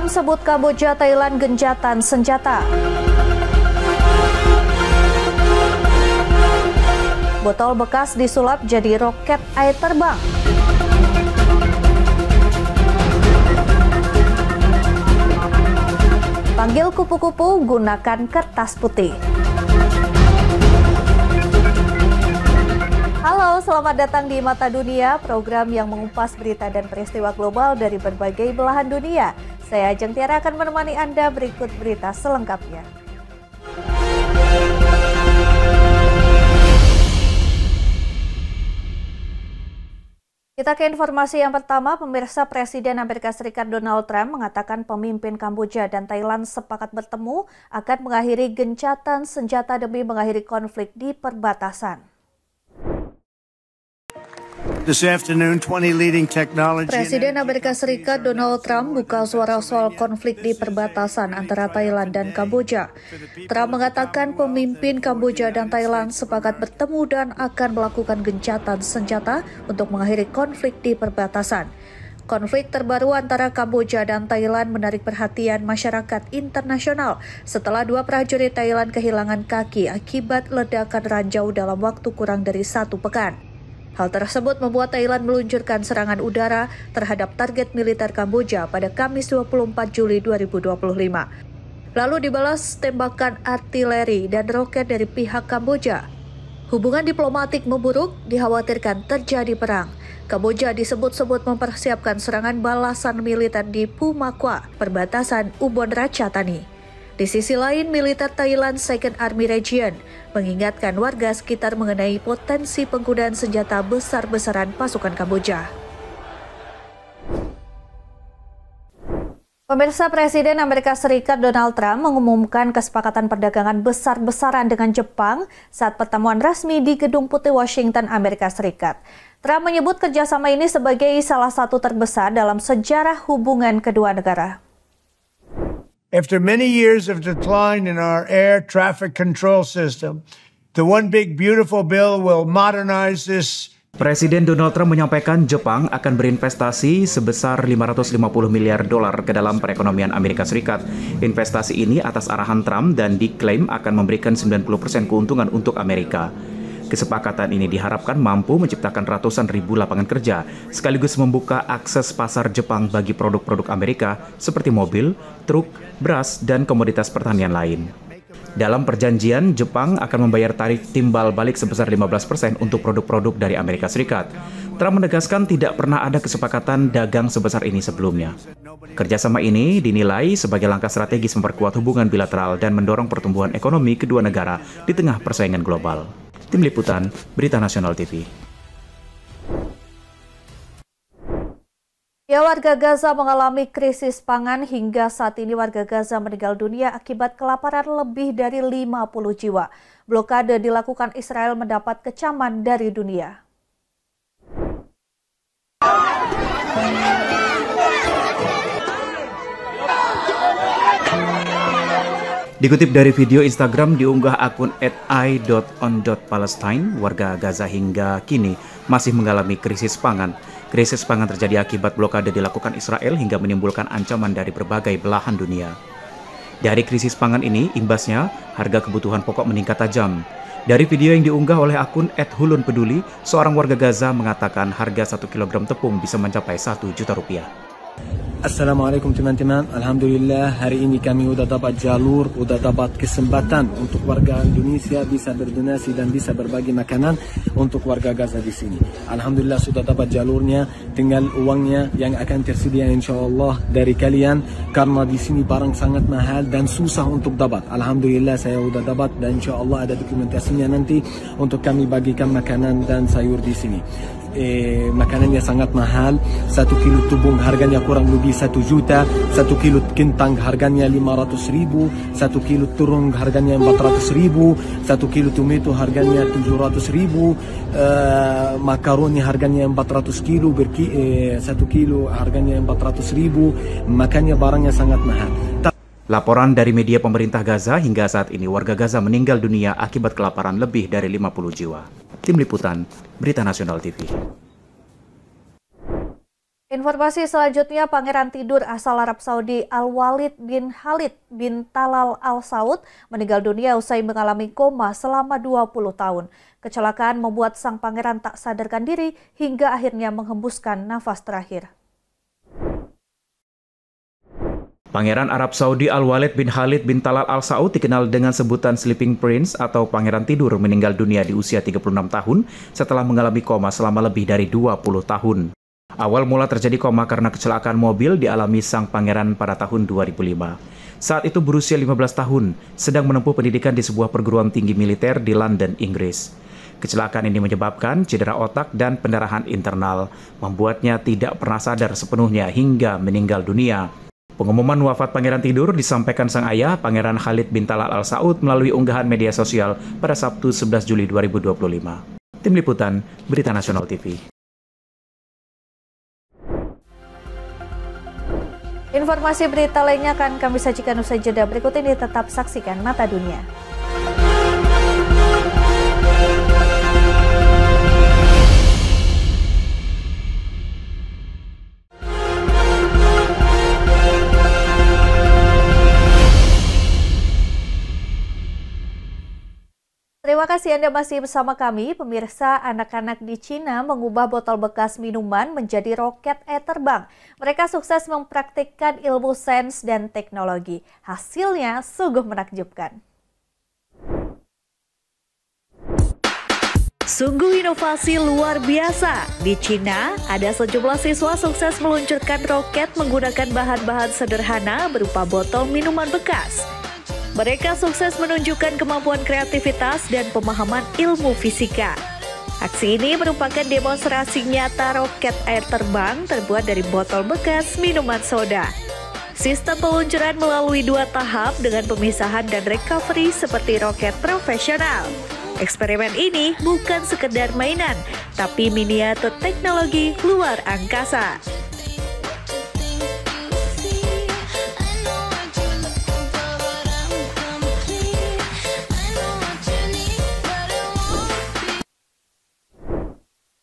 Trump sebut Kamboja, Thailand gencatan senjata. Botol bekas disulap jadi roket air terbang. Panggil kupu-kupu, gunakan kertas putih. Halo, selamat datang di Mata Dunia, program yang mengupas berita dan peristiwa global dari berbagai belahan dunia. Saya Ajeng Tiara akan menemani Anda berikut berita selengkapnya. Kita ke informasi yang pertama, pemirsa. Presiden Amerika Serikat Donald Trump mengatakan pemimpin Kamboja dan Thailand sepakat bertemu akan mengakhiri gencatan senjata demi mengakhiri konflik di perbatasan. Presiden Amerika Serikat Donald Trump buka suara soal konflik di perbatasan antara Thailand dan Kamboja. Trump mengatakan pemimpin Kamboja dan Thailand sepakat bertemu dan akan melakukan gencatan senjata untuk mengakhiri konflik di perbatasan. Konflik terbaru antara Kamboja dan Thailand menarik perhatian masyarakat internasional setelah dua prajurit Thailand kehilangan kaki akibat ledakan ranjau dalam waktu kurang dari 1 pekan. Hal tersebut membuat Thailand meluncurkan serangan udara terhadap target militer Kamboja pada Kamis 24 Juli 2025. Lalu dibalas tembakan artileri dan roket dari pihak Kamboja. Hubungan diplomatik memburuk, dikhawatirkan terjadi perang. Kamboja disebut-sebut mempersiapkan serangan balasan militer di Pumakwa, perbatasan Ubon Ratchathani. Di sisi lain, militer Thailand Second Army Region mengingatkan warga sekitar mengenai potensi penggunaan senjata besar-besaran pasukan Kamboja. Pemirsa, Presiden Amerika Serikat Donald Trump mengumumkan kesepakatan perdagangan besar-besaran dengan Jepang saat pertemuan resmi di Gedung Putih Washington, Amerika Serikat. Trump menyebut kerjasama ini sebagai salah satu terbesar dalam sejarah hubungan kedua negara. After many years of decline in our air traffic control system, the One Big Beautiful Bill will modernize this. Presiden Donald Trump menyampaikan Jepang akan berinvestasi sebesar $550 miliar ke dalam perekonomian Amerika Serikat. Investasi ini atas arahan Trump dan diklaim akan memberikan 90% keuntungan untuk Amerika. Kesepakatan ini diharapkan mampu menciptakan ratusan ribu lapangan kerja, sekaligus membuka akses pasar Jepang bagi produk-produk Amerika seperti mobil, truk, beras, dan komoditas pertanian lain. Dalam perjanjian, Jepang akan membayar tarif timbal balik sebesar 15% untuk produk-produk dari Amerika Serikat. Trump menegaskan tidak pernah ada kesepakatan dagang sebesar ini sebelumnya. Kerjasama ini dinilai sebagai langkah strategis memperkuat hubungan bilateral dan mendorong pertumbuhan ekonomi kedua negara di tengah persaingan global. Tim Liputan, Berita Nasional TV. Ya, warga Gaza mengalami krisis pangan. Hingga saat ini warga Gaza meninggal dunia akibat kelaparan lebih dari 50 jiwa. Blokade dilakukan Israel mendapat kecaman dari dunia. Dikutip dari video Instagram diunggah akun @i.on.palestine, warga Gaza hingga kini masih mengalami krisis pangan. Krisis pangan terjadi akibat blokade dilakukan Israel hingga menimbulkan ancaman dari berbagai belahan dunia. Dari krisis pangan ini, imbasnya harga kebutuhan pokok meningkat tajam. Dari video yang diunggah oleh akun @hulunpeduli, seorang warga Gaza mengatakan harga 1 kg tepung bisa mencapai 1 juta rupiah. Assalamualaikum teman-teman. Alhamdulillah hari ini kami sudah dapat jalur, sudah dapat kesempatan untuk warga Indonesia bisa berdonasi dan bisa berbagi makanan untuk warga Gaza di sini. Alhamdulillah sudah dapat jalurnya, tinggal uangnya yang akan tersedia insyaallah dari kalian karena di sini barang sangat mahal dan susah untuk dapat. Alhamdulillah saya sudah dapat dan insyaallah ada dokumentasinya nanti untuk kami bagikan makanan dan sayur di sini. Makanannya sangat mahal. 1 kilo tepung harganya kurang lebih 1 juta, 1 kilo kentang harganya 500.000, 1 kilo terung harganya 400.000, 1 kilo tomato harganya 700.000, makaroni harganya 400 kilo, 1 kilo harganya 400.000, makanya barangnya sangat mahal. Laporan dari media pemerintah Gaza, hingga saat ini warga Gaza meninggal dunia akibat kelaparan lebih dari 50 jiwa. Tim Liputan, Berita Nasional TV. Informasi selanjutnya, Pangeran Tidur asal Arab Saudi Al-Walid bin Khalid bin Talal Al Saud meninggal dunia usai mengalami koma selama 20 tahun. Kecelakaan membuat sang pangeran tak sadarkan diri hingga akhirnya menghembuskan nafas terakhir. Pangeran Arab Saudi Al-Walid bin Khalid bin Talal Al Saud dikenal dengan sebutan Sleeping Prince atau Pangeran Tidur meninggal dunia di usia 36 tahun setelah mengalami koma selama lebih dari 20 tahun. Awal mula terjadi koma karena kecelakaan mobil dialami sang pangeran pada tahun 2005. Saat itu berusia 15 tahun, sedang menempuh pendidikan di sebuah perguruan tinggi militer di London, Inggris. Kecelakaan ini menyebabkan cedera otak dan pendarahan internal, membuatnya tidak pernah sadar sepenuhnya hingga meninggal dunia. Pengumuman wafat Pangeran Tidur disampaikan sang ayah, Pangeran Khalid bin Talal Al Saud, melalui unggahan media sosial pada Sabtu 11 Juli 2025. Tim Liputan, Berita Nasional TV. Informasi berita lainnya akan kami sajikan usai jeda. Berikut ini tetap saksikan Mata Dunia. Terima kasih Anda masih bersama kami. Pemirsa, anak-anak di Cina mengubah botol bekas minuman menjadi roket terbang. Mereka sukses mempraktikkan ilmu sains dan teknologi. Hasilnya sungguh menakjubkan. Sungguh inovasi luar biasa. Di Cina, ada sejumlah siswa sukses meluncurkan roket menggunakan bahan-bahan sederhana berupa botol minuman bekas. Mereka sukses menunjukkan kemampuan kreativitas dan pemahaman ilmu fisika. Aksi ini merupakan demonstrasi nyata roket air terbang terbuat dari botol bekas minuman soda. Sistem peluncuran melalui 2 tahap dengan pemisahan dan recovery seperti roket profesional. Eksperimen ini bukan sekedar mainan, tapi miniatur teknologi luar angkasa.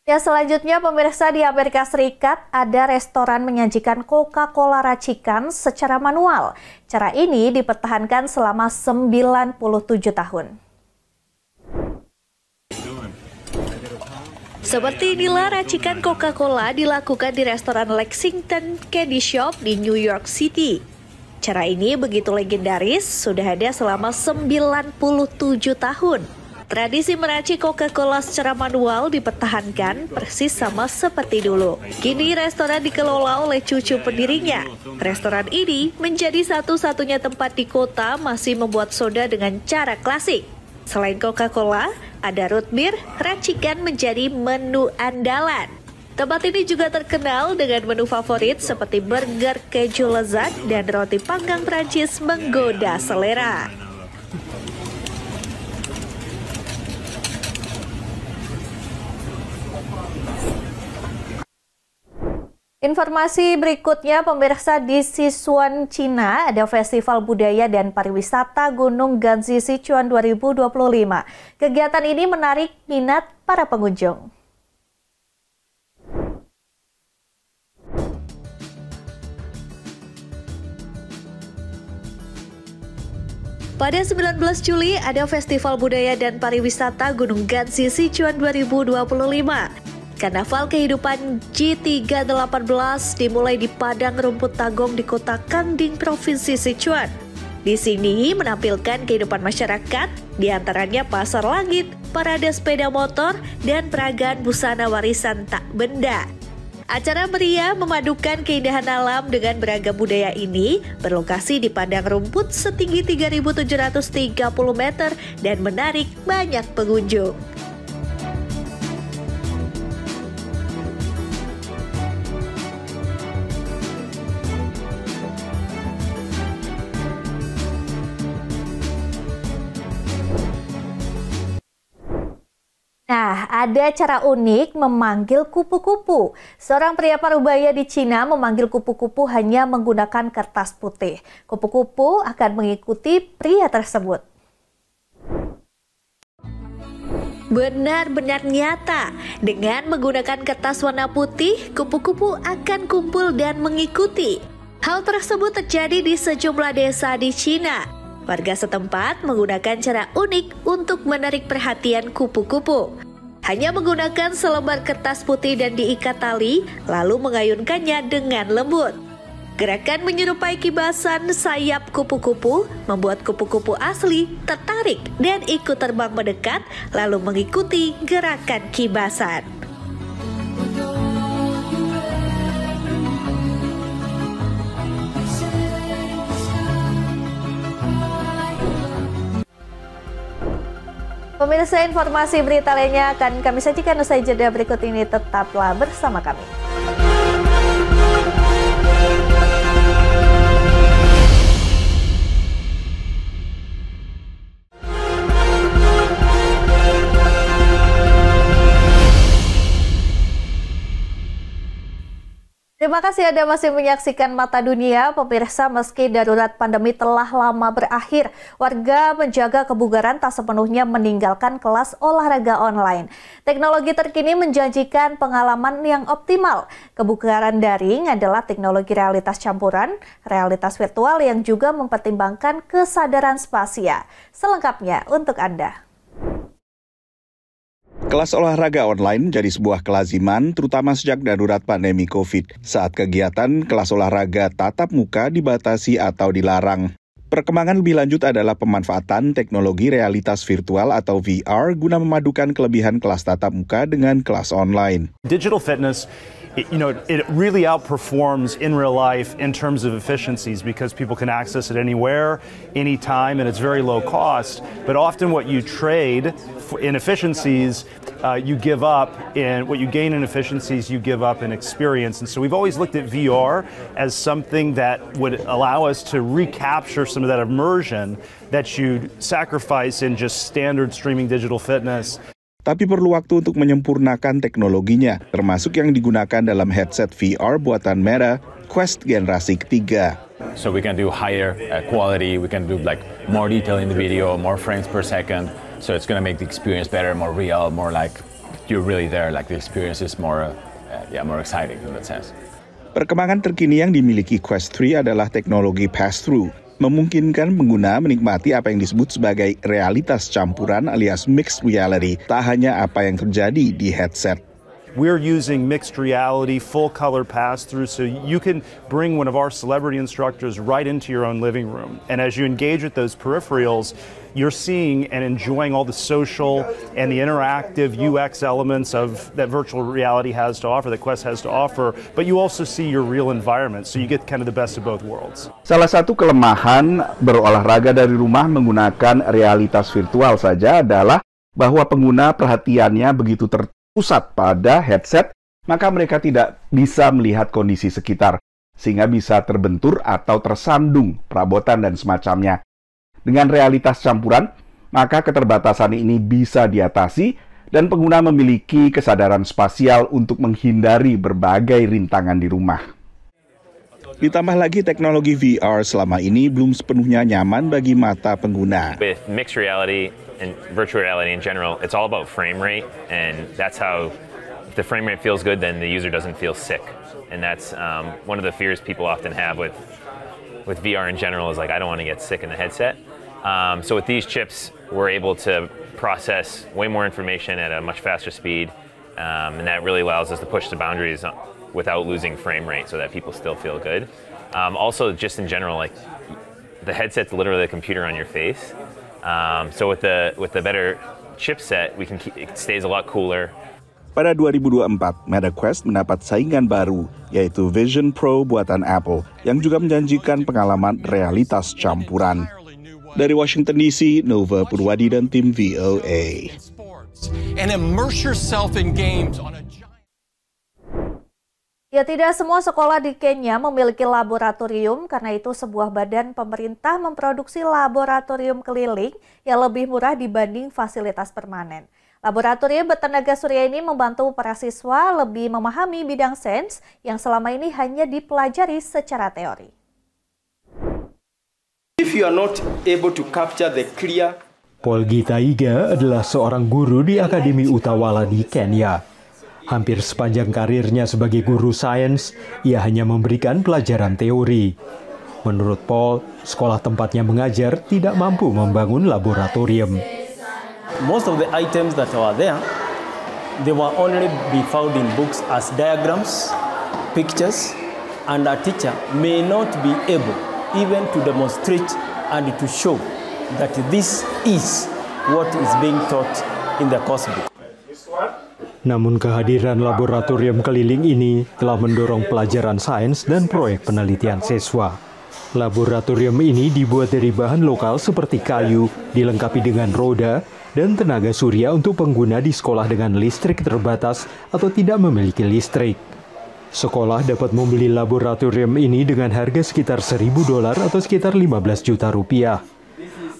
Ya, selanjutnya pemirsa, di Amerika Serikat ada restoran menyajikan Coca-Cola racikan secara manual. Cara ini dipertahankan selama 97 tahun. Seperti inilah racikan Coca-Cola dilakukan di restoran Lexington Candy Shop di New York City. Cara ini begitu legendaris, sudah ada selama 97 tahun. Tradisi meracik Coca-Cola secara manual dipertahankan persis sama seperti dulu. Kini restoran dikelola oleh cucu pendirinya. Restoran ini menjadi satu-satunya tempat di kota masih membuat soda dengan cara klasik. Selain Coca-Cola, ada root beer, racikan menjadi menu andalan. Tempat ini juga terkenal dengan menu favorit seperti burger keju lezat dan roti panggang Prancis menggoda selera. Informasi berikutnya, pemirsa, di Sichuan, Cina ada Festival Budaya dan Pariwisata Gunung Ganzi Sichuan 2025. Kegiatan ini menarik minat para pengunjung. Pada 19 Juli ada Festival Budaya dan Pariwisata Gunung Ganzi Sichuan 2025. Karnaval kehidupan G318 dimulai di Padang Rumput Tagong di kota Kangding, Provinsi Sichuan. Di sini menampilkan kehidupan masyarakat, diantaranya pasar langit, parade sepeda motor, dan peragaan busana warisan tak benda. Acara meriah memadukan keindahan alam dengan beragam budaya ini berlokasi di padang rumput setinggi 3.730 meter dan menarik banyak pengunjung. Nah, ada cara unik memanggil kupu-kupu. Seorang pria parubaya di Cina memanggil kupu-kupu hanya menggunakan kertas putih. Kupu-kupu akan mengikuti pria tersebut. Benar-benar nyata. Dengan menggunakan kertas warna putih, kupu-kupu akan kumpul dan mengikuti. Hal tersebut terjadi di sejumlah desa di Cina. Warga setempat menggunakan cara unik untuk menarik perhatian kupu-kupu. Hanya menggunakan selembar kertas putih dan diikat tali, lalu mengayunkannya dengan lembut. Gerakan menyerupai kibasan sayap kupu-kupu membuat kupu-kupu asli tertarik dan ikut terbang mendekat, lalu mengikuti gerakan kibasan. Pemirsa, informasi berita lainnya akan kami sajikan usai jeda berikut ini. Tetaplah bersama kami. Terima kasih Anda masih menyaksikan Mata Dunia. Pemirsa, meski darurat pandemi telah lama berakhir, warga menjaga kebugaran tak sepenuhnya meninggalkan kelas olahraga online. Teknologi terkini menjanjikan pengalaman yang optimal. Kebugaran daring adalah teknologi realitas campuran, realitas virtual yang juga mempertimbangkan kesadaran spasial. Selengkapnya untuk Anda. Kelas olahraga online menjadi sebuah kelaziman, terutama sejak darurat pandemi COVID, saat kegiatan kelas olahraga tatap muka dibatasi atau dilarang. Perkembangan lebih lanjut adalah pemanfaatan teknologi realitas virtual atau VR guna memadukan kelebihan kelas tatap muka dengan kelas online. Digital fitness, it really outperforms in real life in terms of efficiencies because people can access it anywhere, anytime, and it's very low cost. But often what you trade in efficiencies, you give up, and what you gain in efficiencies, you give up in experience. And so we've always looked at VR as something that would allow us to recapture some of that immersion that you'd sacrifice in just standard streaming digital fitness. Tapi perlu waktu untuk menyempurnakan teknologinya, termasuk yang digunakan dalam headset VR buatan Meta, Quest generasi ketiga. So we can do higher quality, we can do like more detail in the video, more frames per second. So it's going to make the experience better, more real, more like you're really there, like the experience is more exciting in that sense. Perkembangan terkini yang dimiliki Quest 3 adalah teknologi pass-through, memungkinkan pengguna menikmati apa yang disebut sebagai realitas campuran alias mixed reality, tak hanya apa yang terjadi di headset. We're using mixed reality, full color pass-through, so you can bring one of our celebrity instructors right into your own living room. And as you engage with those peripherals, you're seeing and enjoying all the social and the interactive UX elements of that virtual reality has to offer, that Quest has to offer, but you also see your real environment, so you get kind of the best of both worlds. Salah satu kelemahan berolahraga dari rumah menggunakan realitas virtual saja adalah bahwa pengguna perhatiannya begitu terpusat pada headset, maka mereka tidak bisa melihat kondisi sekitar, sehingga bisa terbentur atau tersandung perabotan dan semacamnya. Dengan realitas campuran, maka keterbatasan ini bisa diatasi dan pengguna memiliki kesadaran spasial untuk menghindari berbagai rintangan di rumah. Ditambah lagi teknologi VR selama ini belum sepenuhnya nyaman bagi mata pengguna. With mixed reality and virtual reality in general, it's all about frame rate, and that's how if the frame rate feels good, then the user doesn't feel sick. And that's one of the fears people often have with VR in general is like, I don't want to get sick in the headset. So with these chips, we're able to process way more information at a much faster speed, and that really allows us to push the boundaries without losing frame rate so that people still feel good. Also, just in general, like the headset's literally a computer on your face. So with the better chipset, it stays a lot cooler. Pada 2024, Meta Quest mendapat saingan baru, yaitu Vision Pro buatan Apple, yang juga menjanjikan pengalaman realitas campuran. Dari Washington DC, Nova Purwadi dan tim VOA. Ya, tidak semua sekolah di Kenya memiliki laboratorium, karena itu sebuah badan pemerintah memproduksi laboratorium keliling yang lebih murah dibanding fasilitas permanen. Laboratorium bertenaga surya ini membantu para siswa lebih memahami bidang sains yang selama ini hanya dipelajari secara teori. If you are not able to capture the clear Paul Gitaiga adalah seorang guru di Akademi Utawala di Kenya. Hampir sepanjang karirnya sebagai guru sains, ia hanya memberikan pelajaran teori. Menurut Paul, sekolah tempatnya mengajar tidak mampu membangun laboratorium. Most of the items that are there, they will only be found in books as diagrams, pictures, and a teacher may not be able even to demonstrate and to show that this is what is being taught in the course book. Namun kehadiran laboratorium keliling ini telah mendorong pelajaran sains dan proyek penelitian siswa. Laboratorium ini dibuat dari bahan lokal seperti kayu, dilengkapi dengan roda, dan tenaga surya untuk pengguna di sekolah dengan listrik terbatas atau tidak memiliki listrik. Sekolah dapat membeli laboratorium ini dengan harga sekitar $1.000 atau sekitar 15 juta rupiah.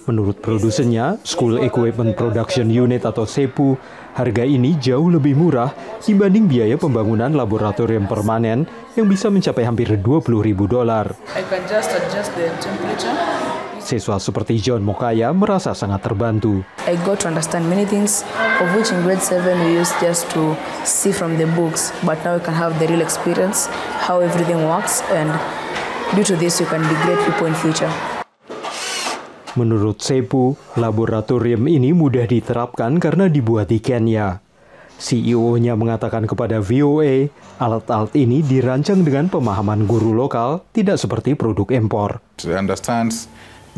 Menurut produsennya, School Equipment Production Unit atau SEPU, harga ini jauh lebih murah dibanding biaya pembangunan laboratorium permanen yang bisa mencapai hampir $20.000. Siswa seperti John Mokaya merasa sangat terbantu. I got to understand many things, of which in grade 7 we used just to see from the books, but now you can have the real experience, how everything works, and due to this you can be great people in future. Menurut SEPU, laboratorium ini mudah diterapkan karena dibuat di Kenya. CEO-nya mengatakan kepada VOA, alat-alat ini dirancang dengan pemahaman guru lokal, tidak seperti produk impor. To understand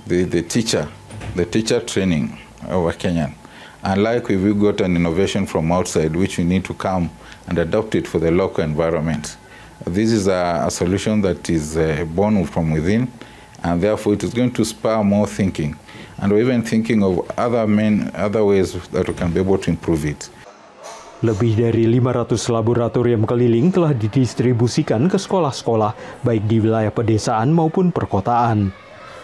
the teacher training of Kenyan. Unlike if we got an innovation from outside, which we need to come and adopt it for the local environment. This is a solution that is born from within, and therefore it is going to spur more thinking, and we're even thinking of other ways that we can be able to improve it. Lebih dari 500 laboratorium keliling telah didistribusikan ke sekolah-sekolah, baik di wilayah pedesaan maupun perkotaan.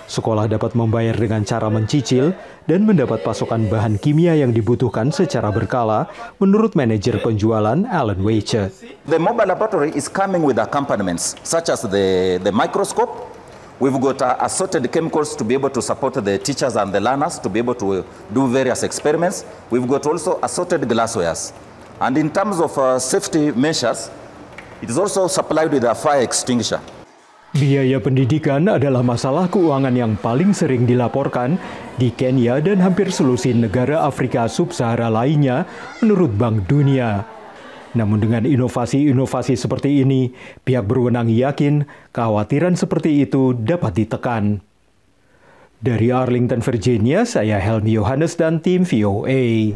Sekolah dapat membayar dengan cara mencicil dan mendapat pasokan bahan kimia yang dibutuhkan secara berkala, menurut manajer penjualan Alan Weiche. The mobile laboratory is coming with accompaniments, such as the microscope. We've got assorted chemicals to be able to support the teachers and the learners to be able to do various experiments. We've got also assorted glasswares. And in terms of safety measures, it is also supplied with a fire extinguisher. Biaya pendidikan adalah masalah keuangan yang paling sering dilaporkan di Kenya dan hampir seluruh negara Afrika Sub-Sahara lainnya, menurut Bank Dunia. Namun dengan inovasi-inovasi seperti ini, pihak berwenang yakin kekhawatiran seperti itu dapat ditekan. Dari Arlington, Virginia, saya Helmi Yohanes dan tim VOA.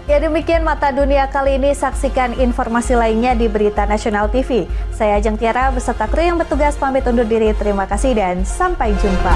Ya, demikian Mata Dunia kali ini. Saksikan informasi lainnya di Berita Nasional TV. Saya Ajeng Tiara beserta kru yang bertugas pamit undur diri. Terima kasih dan sampai jumpa.